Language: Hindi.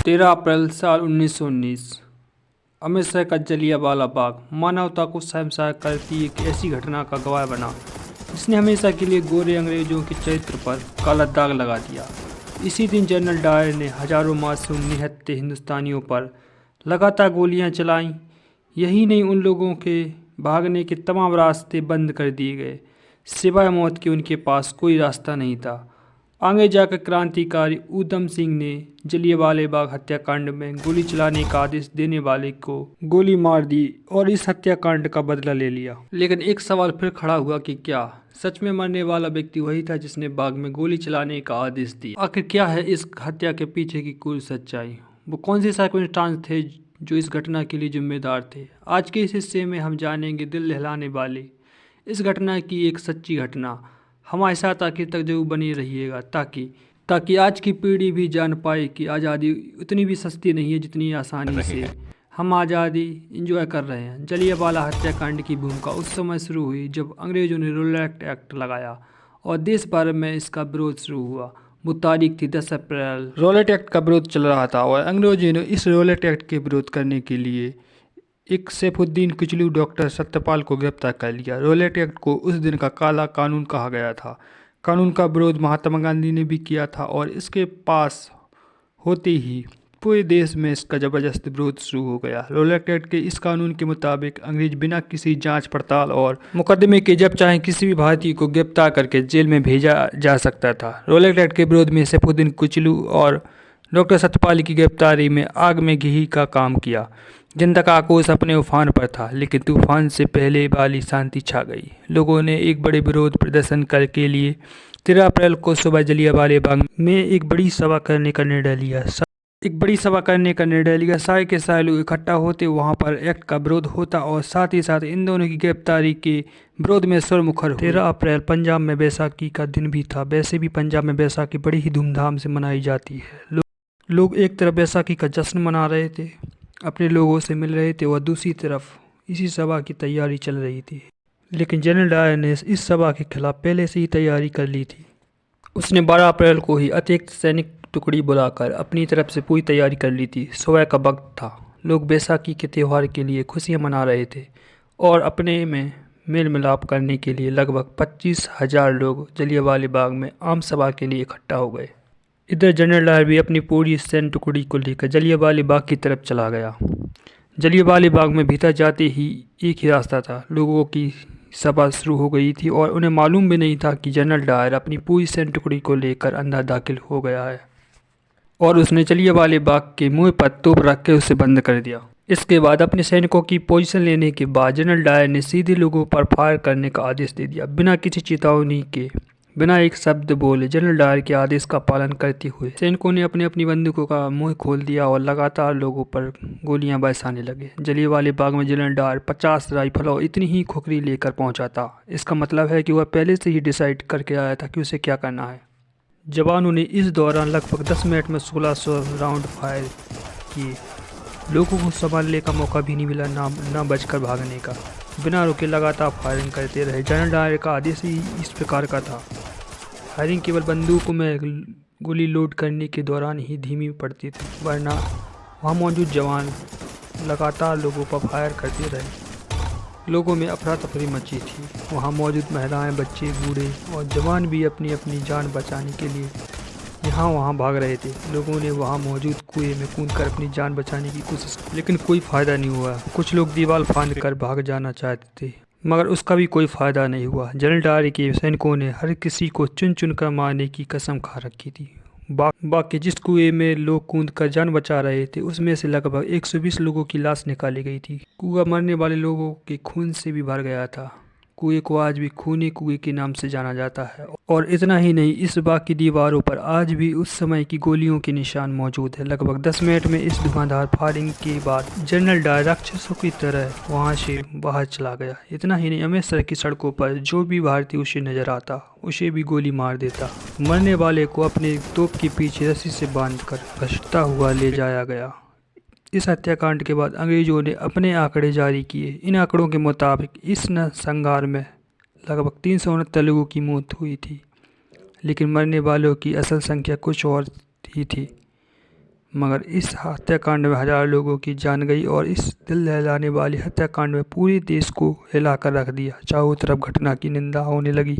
तेरह अप्रैल साल 1919 अमृतसर का जलियांवाला बाग मानवता को शर्मसार करती एक ऐसी घटना का गवाह बना जिसने हमेशा के लिए गोरे अंग्रेजों के चरित्र पर काला दाग लगा दिया। इसी दिन जनरल डायर ने हजारों मासूम निहत्थे हिंदुस्तानियों पर लगातार गोलियां चलाईं। यही नहीं, उन लोगों के भागने के तमाम रास्ते बंद कर दिए गए। सिवाय मौत के उनके पास कोई रास्ता नहीं था। आगे जाकर क्रांतिकारी ऊधम सिंह ने जलियांवाला बाग हत्याकांड में गोली चलाने का आदेश देने वाले को गोली मार दी और इस हत्याकांड का बदला ले लिया। लेकिन एक सवाल फिर खड़ा हुआ कि क्या सच में मरने वाला व्यक्ति वही था जिसने बाग में गोली चलाने का आदेश दिया? आखिर क्या है इस हत्या के पीछे की पूरी सच्चाई? वो कौन से सर्कमस्टांस थे जो इस घटना के लिए जिम्मेदार थे? आज के इस हिस्से में हम जानेंगे दिल दहलाने वाली इस घटना की एक सच्ची घटना। हमारे साथ आखिर तक जरूर बनी रहिएगा ताकि आज की पीढ़ी भी जान पाए कि आज़ादी उतनी भी सस्ती नहीं है जितनी आसानी से हम आज़ादी इंजॉय कर रहे हैं। जलियांवाला हत्याकांड की भूमिका उस समय शुरू हुई जब अंग्रेज़ों ने रोलेट एक्ट लगाया और देश भर में इसका विरोध शुरू हुआ। वो तारीख थी 10 अप्रैल। रोलेट एक्ट का विरोध चल रहा था और अंग्रेज़ों ने इस रोलेट एक्ट के विरोध करने के लिए एक सैफुद्दीन किचलू डॉक्टर सत्यपाल को गिरफ्तार कर लिया। रोलेट एक्ट को उस दिन का काला कानून कहा गया था। कानून का विरोध महात्मा गांधी ने भी किया था और इसके पास होते ही पूरे देश में इसका ज़बरदस्त विरोध शुरू हो गया। रोलेट एक्ट के इस कानून के मुताबिक अंग्रेज बिना किसी जांच पड़ताल और मुकदमे के जब चाहे किसी भी भारतीय को गिरफ्तार करके जेल में भेजा जा सकता था। रोलेट एक्ट के विरोध में सैफुद्दीन किचलू और डॉक्टर सत्यपाल की गिरफ्तारी में आग में घी का काम किया। जनता का आक्रोश अपने उफान पर था, लेकिन तूफान से पहले वाली शांति छा गई। लोगों ने एक बड़े विरोध प्रदर्शन के लिए 13 अप्रैल को सुबह जलियांवाला बाग में एक बड़ी सभा करने का निर्णय लिया। सारे के सारे लोग इकट्ठा होते, वहां पर एक्ट का विरोध होता और साथ ही साथ इन दोनों की गिरफ्तारी के विरोध में स्वर मुखर हुए। 13 अप्रैल पंजाब में बैसाखी का दिन भी था। वैसे भी पंजाब में बैसाखी बड़ी ही धूमधाम से मनाई जाती है। लोग एक तरफ बैसाखी का जश्न मना रहे थे, अपने लोगों से मिल रहे थे और दूसरी तरफ इसी सभा की तैयारी चल रही थी। लेकिन जनरल डायर ने इस सभा के खिलाफ पहले से ही तैयारी कर ली थी। उसने 12 अप्रैल को ही अतिरिक्त सैनिक टुकड़ी बुलाकर अपनी तरफ से पूरी तैयारी कर ली थी। सुबह का वक्त था। लोग बैसाखी के त्यौहार के लिए खुशियां मना रहे थे और अपने में मेल मिलाप करने के लिए लगभग 25,000 लोग जलियांवाला बाग में आम सभा के लिए इकट्ठा हो गए। इधर जनरल डायर भी अपनी पूरी सैन्य टुकड़ी को लेकर जलियांवाला बाग की तरफ चला गया। जलियांवाला बाग में भीतर जाते ही एक ही रास्ता था। लोगों की सभा शुरू हो गई थी और उन्हें मालूम भी नहीं था कि जनरल डायर अपनी पूरी सैन्य टुकड़ी को लेकर अंदर दाखिल हो गया है और उसने जलियांवाला बाग के मुंह पर तोप रख के उसे बंद कर दिया। इसके बाद अपने सैनिकों की पोजीशन लेने के बाद जनरल डायर ने सीधे लोगों पर फायर करने का आदेश दे दिया। बिना किसी चेतावनी के, बिना एक शब्द बोले जनरल डायर के आदेश का पालन करते हुए सैनिकों ने अपनी अपनी बंदूकों का मुंह खोल दिया और लगातार लोगों पर गोलियां बरसाने लगे। जलियांवाला बाग में जनरल डायर 50 राइफल और इतनी ही खोखरी लेकर पहुंचा था। इसका मतलब है कि वह पहले से ही डिसाइड करके आया था कि उसे क्या करना है। जवानों ने इस दौरान लगभग 10 मिनट में 1600 राउंड फायर किए। लोगों को संभालने का मौका भी नहीं मिला, ना बचकर भागने का। बिना रुके लगातार फायरिंग करते रहे। जनरल डायर का आदेश ही इस प्रकार का था। फायरिंग केवल बंदूकों में गोली लोड करने के दौरान ही धीमी पड़ती थी, वरना वहाँ मौजूद जवान लगातार लोगों पर फायर करते रहे। लोगों में अफरा तफरी मची थी। वहाँ मौजूद महिलाएं, बच्चे, बूढ़े और जवान भी अपनी अपनी जान बचाने के लिए यहाँ वहाँ भाग रहे थे। लोगों ने वहाँ मौजूद कुएं में कूदकर अपनी जान बचाने की कोशिश की, लेकिन कोई फ़ायदा नहीं हुआ। कुछ लोग दीवार फांद कर भाग जाना चाहते थे, मगर उसका भी कोई फ़ायदा नहीं हुआ। जनरल डायर के सैनिकों ने हर किसी को चुन चुन कर मारने की कसम खा रखी थी। बाकी जिस कुएं में लोग कूद कर जान बचा रहे थे, उसमें से लगभग 120 लोगों की लाश निकाली गई थी। कुआं मरने वाले लोगों के खून से भी भर गया था। कुएं को आज भी खूनी कुएं के नाम से जाना जाता है। और इतना ही नहीं, इस बाग की दीवारों पर आज भी उस समय की गोलियों के निशान मौजूद है। लगभग 10 मिनट में इस धुआंधार फायरिंग के बाद जनरल डायर राक्षसों की तरह वहां से बाहर चला गया। इतना ही नहीं, अमृतसर की सड़कों पर जो भी भारतीय उसे नजर आता उसे भी गोली मार देता। मरने वाले को अपने तोप के पीछे रस्सी से बांधकर घसीटता हुआ ले जाया गया। इस हत्याकांड के बाद अंग्रेजों ने अपने आंकड़े जारी किए। इन आंकड़ों के मुताबिक इस नरसंहार में लगभग 369 लोगों की मौत हुई थी। लेकिन मरने वालों की असल संख्या कुछ और ही थी। मगर इस हत्याकांड में हज़ारों लोगों की जान गई और इस दिल दहलाने वाले हत्याकांड में पूरे देश को हिला कर रख दिया। चारों तरफ घटना की निंदा होने लगी।